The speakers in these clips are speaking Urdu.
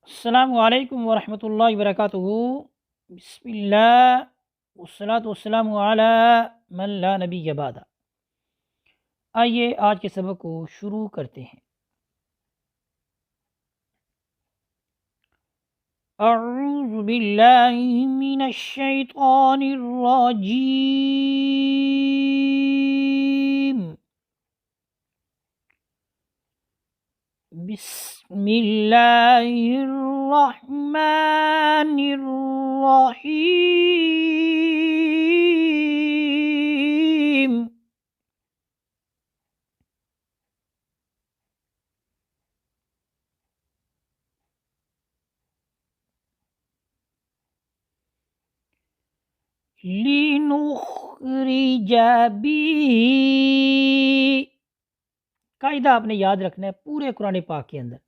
السلام علیکم ورحمۃ اللہ وبرکاتہ۔ بسم اللہ والصلاۃ والسلام علی من لا نبی بعد۔ آئیے آج کے سبق کو شروع کرتے ہیں۔ اعوذ باللہ من الشیطان الرجیم، بسم اللہ الرحمن الرحیم۔ لِنُخْرِجَ بِهِ، قاعدہ آپ نے یاد رکھنا ہے پورے قرآن پاک کے اندر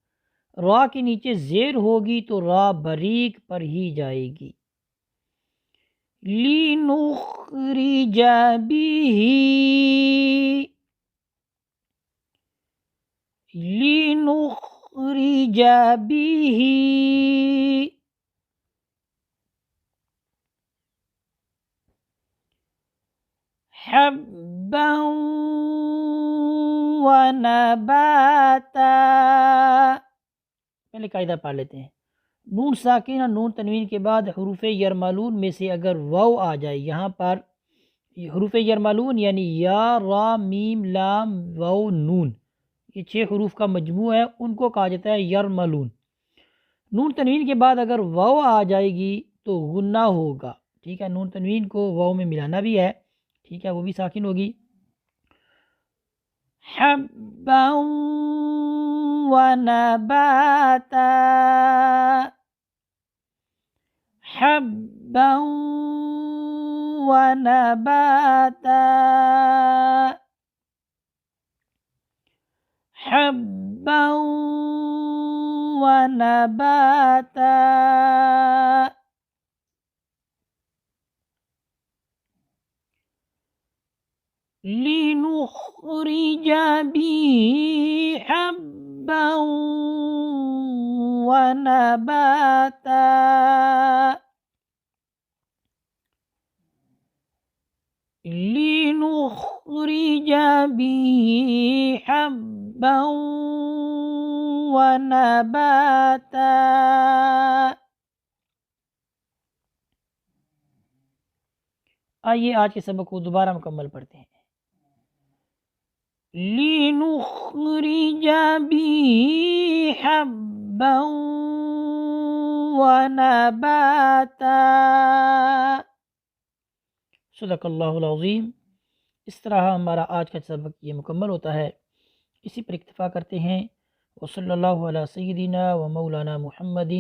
را کے نیچے زیر ہوگی تو را بریک پر ہی جائے گی۔ لِنُخْرِجَ بِهِ، لِنُخْرِجَ بِهِ، حبا ونباتا۔ پہلے قاعدہ پڑھ لیتے ہیں۔ نون ساکن اور نون تنوین کے بعد حروف یرملون میں سے اگر واو آ جائے، یہاں پر حروف یرملون یعنی یا، را، میم، لام، واو، نون، یہ 6 حروف کا مجموع ہے، ان کو کہا جاتا ہے یرملون۔ نون تنوین کے بعد اگر واو آ جائے گی تو غنہ ہوگا، ٹھیک ہے، نون تنوین کو واو میں ملانا بھی ہے، ٹھیک ہے، وہ بھی ساکن ہوگی۔ حبا ونباتا، حبا ونباتا، حبا ونباتا، لِنُخْرِجَ بِهِ حَبًّا وَنَبَاتًا، لِنُخْرِجَ بِهِ حَبًّا وَنَبَاتًا۔ آئیے آج کے سبق کو دوبارہ مکمل پڑھتے ہیں۔ لِنُخْرِجَ بِهِ حَبًّا وَنَبَاتًا۔ صدق اللہ العظیم۔ اس طرح ہمارا آج کا سبق یہ مکمل ہوتا ہے، اسی پر اکتفا کرتے ہیں۔ وصلی اللہ علی سیدنا و مولانا محمد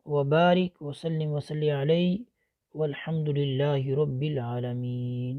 وبارک وسلم وصلی علیہ والحمد للہ رب العالمین۔